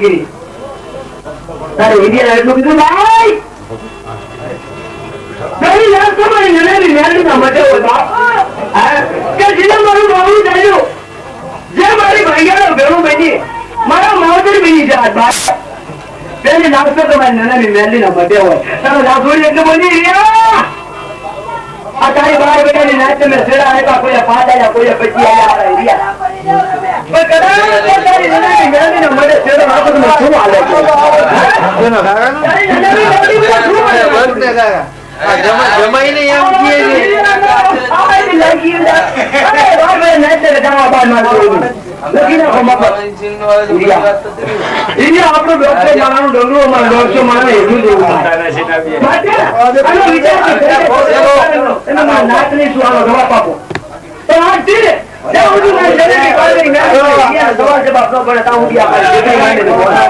કરી તારે ઇન્ડિયા એટલું કીધું ભાઈ તારી લાગ તમારી નનાની મેલડીના મટે હોય બાપ કે જીને મારું બાબુ ચાલ્યું જે મારી ભાઈયાનો ભેળું બની મારા માવતર બની જાય બાપ તેની નાસ્તો તમારી નનાની મેલડીના મટે હોય તારો લાભોડી એટલે બની રહ્યા આ તારી બાર બેટાની નાચ તમે સેડા આપ્યા કોઈ પાંચ આયા કોઈ પછી આયા રહ્યા પણ કદાચ તારી નનાની મેલડીના મટે સેડો આપો તો શું હાલે છે એનો કાકા તારી નનાની મેલડીના શું હાલે જમાઈને એમ કહે છે આઈ લાગી અરે બાબા નાચ ને જમા બાદ માં લગીને ખમા ઇન્ડિયા આપણો ડોક્ટર મારાનું ડંગરો મારા ડોક્ટર મારાને એટલું દેવું માટે આનો વિચાર એના નાચ નહીં સુવાનો જવાબ આપો તો આ ધીરે જાઉં છું ના જલેબી પાડી ના ઇન્ડિયા સવાલ જવાબ ન પડે તા ઉડી આપણે જલેબી માંડે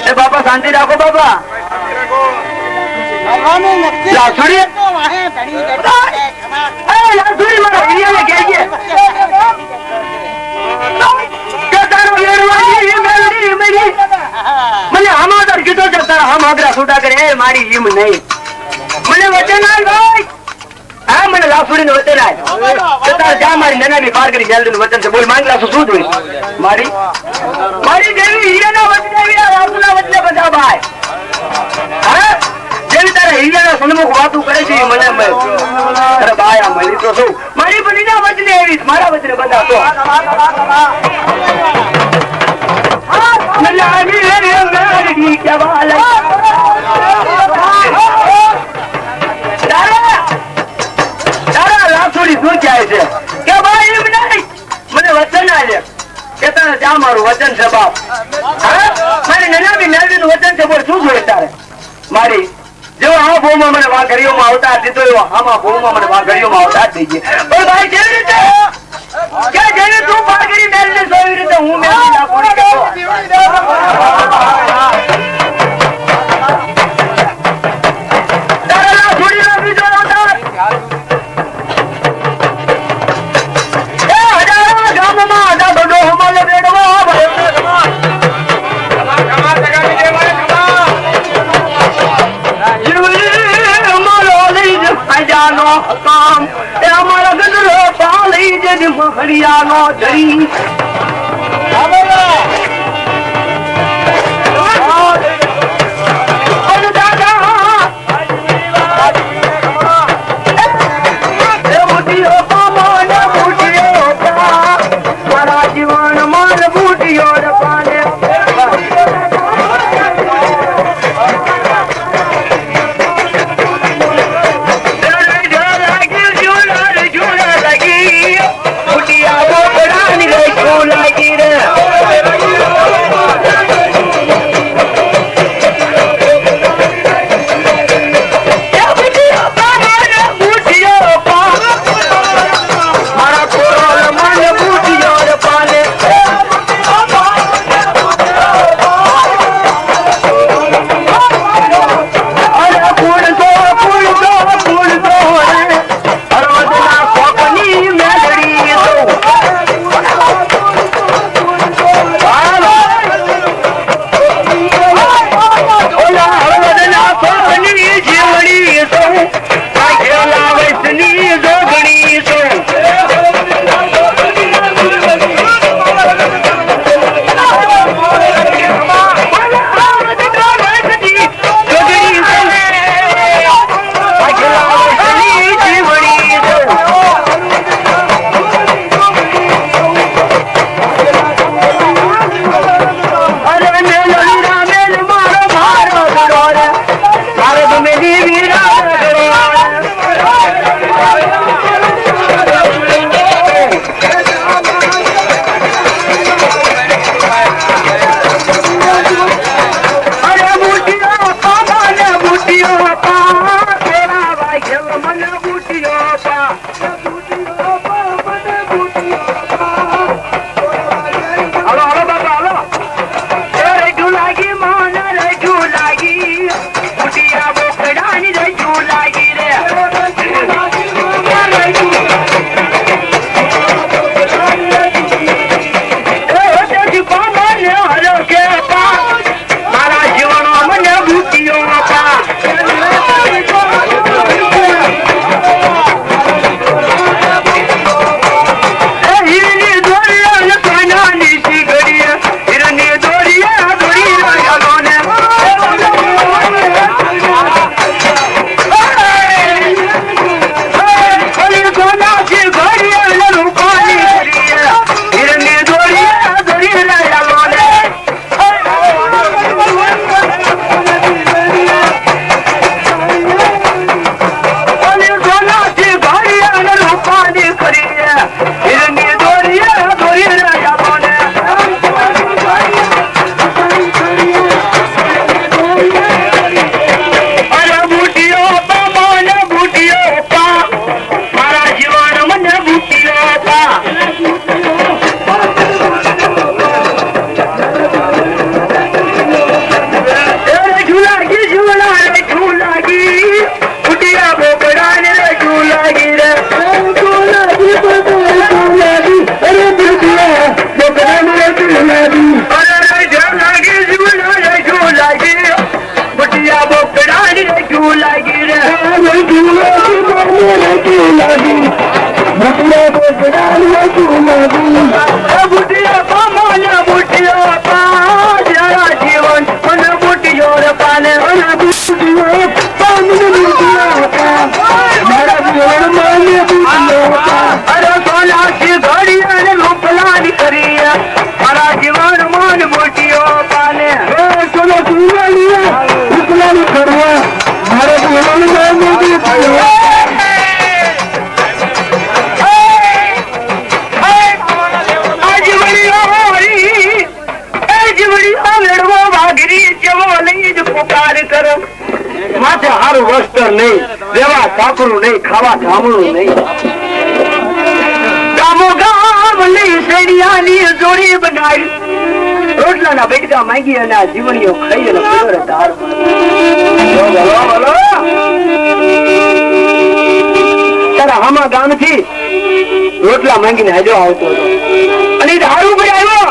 એ બાપા શાંતિ રાખો બાપા મને આમાં કીધો છે તારા હમ આગરા છૂટા કરે મારી ઈમ નહીં મને વચન આલ ભાઈ હા મને લાફુડી નું વચન આલ તારા જા મારી નનાની પાર કરી જલ્દી નું વચન છે બોલ માંગ લાસો શું જોઈ મારી મારી દેવી હીરાના વચને વિના રાસુના વચને બધા ભાઈ હા જેવી તારા હીરાના સન્મુખ વાતું કરે છે મને તારા ભાઈ આ મળી તો શું મારી બનીના વચને એવી મારા વચને બધા તો મલાની રે મેરી કેવાલા તારા લાફુડી શું કહે છે કે ભાઈ એમ નહીં મને વચન આલે કે તારે જા મારું વચન છે બાપ હા મારી નનામી મેલડી નું વચન છે બોલ શું જોઈએ તારે મારી જો આ ભૂમાં મને વાઘરીઓમાં આવતા દીધો એવો આમાં ભૂમાં મને વાઘરીઓમાં આવતા જ થઈ ગયા. પણ ભાઈ કેવી રીતે કે જેને તું વાઘરી મેલને સોવી રીતે હું મેલની ના પૂરી કરતો. તારા છોડીનો બીજો અવતાર એ હજારા ગામમાં આડા બડો હમાલે બેડવો કામ એ અમારા ગદરો પાલી જે મહરિયાનો ધરી મારા જીવન માર બુટીઓ પાને आज માથે હારું વસ્ત્ર નહીં, રેવા કાપડું નહીં, ખાવા જામણું નહીં, ગામો ગામ લઈ શેરિયાની જોડી બનાવી, રોટલાના બેટકા માંગી અને આ જીવણીઓ ખાઈ અને પીવર ધાર તારા હામા ગામ થી રોટલા માંગીને હજો આવતો હતો અને ધારું ભાઈ આવ્યો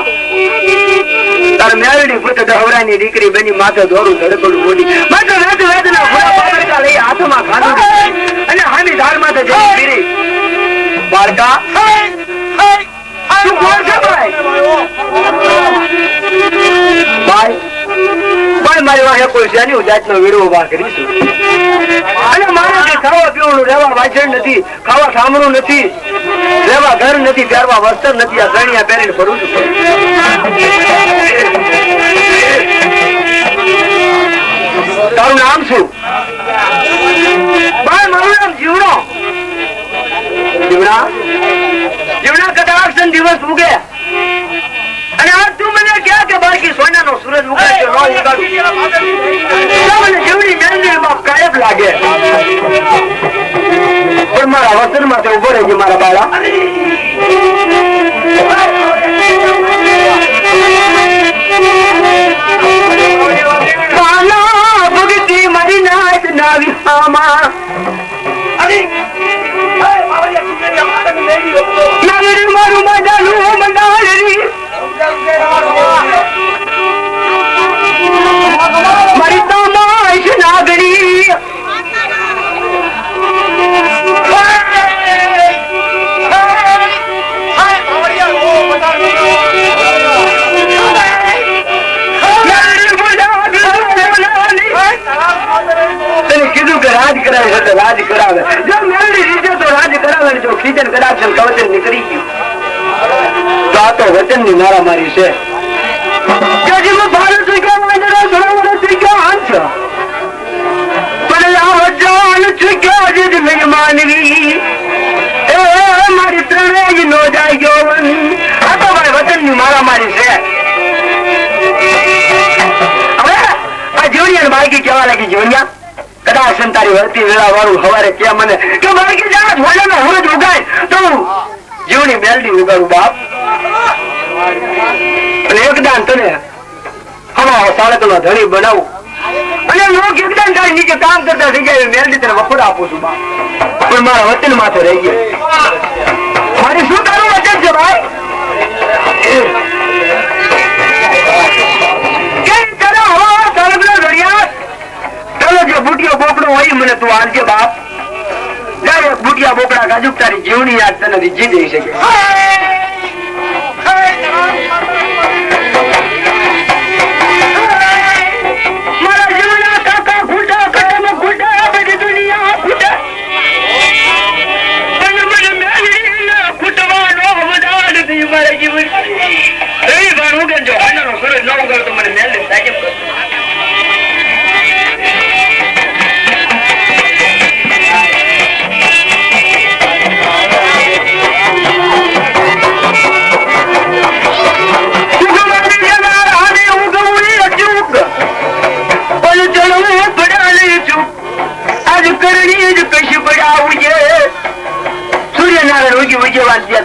તાર મેળડી પુત્ર દહવરાની દીકરી બની માથે દોરું ધડકડું મોડી માથે વેદ વેદના ભોળા પાપડકા લઈ હાથમાં ખાધું અને હામી ધાર માથે જઈ પીરી બાળકા તું કોણ છે ભાઈ મારી વાહે કોઈ છે નહીં જાતનો વીડો ઉભા કરીશું અને મારે જે ખાવા પીવાનું રહેવા વાંચન નથી, ખાવા સાંભળવું નથી, રહેવા ઘર નથી, પહેરવા વસ્ત્ર નથી, આ ગણિયા પહેરીને ફરું છું. તારું નામ શું? ભાઈ મારું નામ જીવણો. જીવણા જીવણા કદાચ દિવસ ઉગે અને આજ તું મને ક્યાં કે બાળકી સોનાનો સૂરજ ઉગાડ્યો ન ઉગાડું મને જીવડી મેલડી બાપ કાયબ લાગે પણ મારા વતન માં ઉભો રહેજે મારા બાળા. ભગતી મારી નાચ નાવી આમાં મારું મજાનું મંડાળી મારી તમાશ નાગરી કીધું કે રાજ કરાવે એટલે રાજ કરાવે, જો મેળવી રીતે તો રાજ કરાવે, જો ખીચન કદાચ કવચન નીકળી ગયું તો આ તો વચન ની મારામારી છે. મારી ત્રણેય નો જાય ગયો આ તો મારે વચન ની મારામારી છે. હવે આ જીવણિયા બાળકી કેવા લાગી? જીવણિયા કદાચ તારી વળતી વેળા વાળું હવારે કે મને કે બાળકી જા ભોલે નો હુરજ ઉગાય તો જીવણી મેલડી ઉગાડું બાપ અને એકદાન તને હવા સાળક નો ધણી બનાવું અને લોક એકદાન તારી નીચે કામ કરતા થઈ જાય મેલડી તને વફર આપું છું બાપ પણ મારા વચન માથે રહી ગયા. મારી શું તારું વચન છે ભાઈ? બુટિયો બોકડો હોય મને તું આલજે બાપ. જાય બુટિયા બોકડા ગાજુ તારી જીવની યાદ તને જી જઈ શકે. મારા જીવના કાકા ફૂટા કટમ ફૂટા બધી દુનિયા ફૂટા મને મેલી ફૂટવાનો વધાર નથી મારા જીવન એ ભાણું કે જો આનાનો સૂરજ ન ઉગડતો તો મને મેલી સાકેમ કરતો.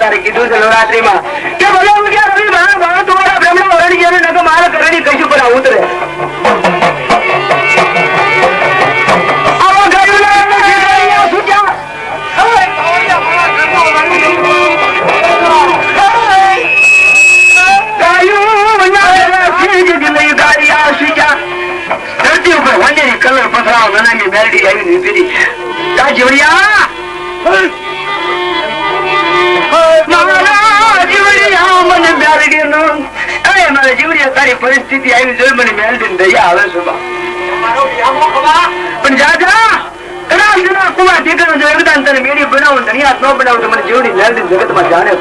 તારે કીધું છે નવરાત્રી માં કે ભલે ઉગ્યા રવિ ભાણા તમારા બ્રહ્મ વરણ ગયા ને મારા કરણી કશું પણ ઉતરે ધરતી ઉપર વંડેરી કલર પથરાવ નાની મેરડી આવી પીધી કા જીવડિયા તારી પરિસ્થિતિ આવી જોઈ મને મેલડી દયા આવે છે પણ જાજા કદાચ કુવા દીકરો જો એકદાન તને મેળી બનાવું ધનિયાત ન બનાવું તો મને જીવડી મેલડી જગત માં જાણે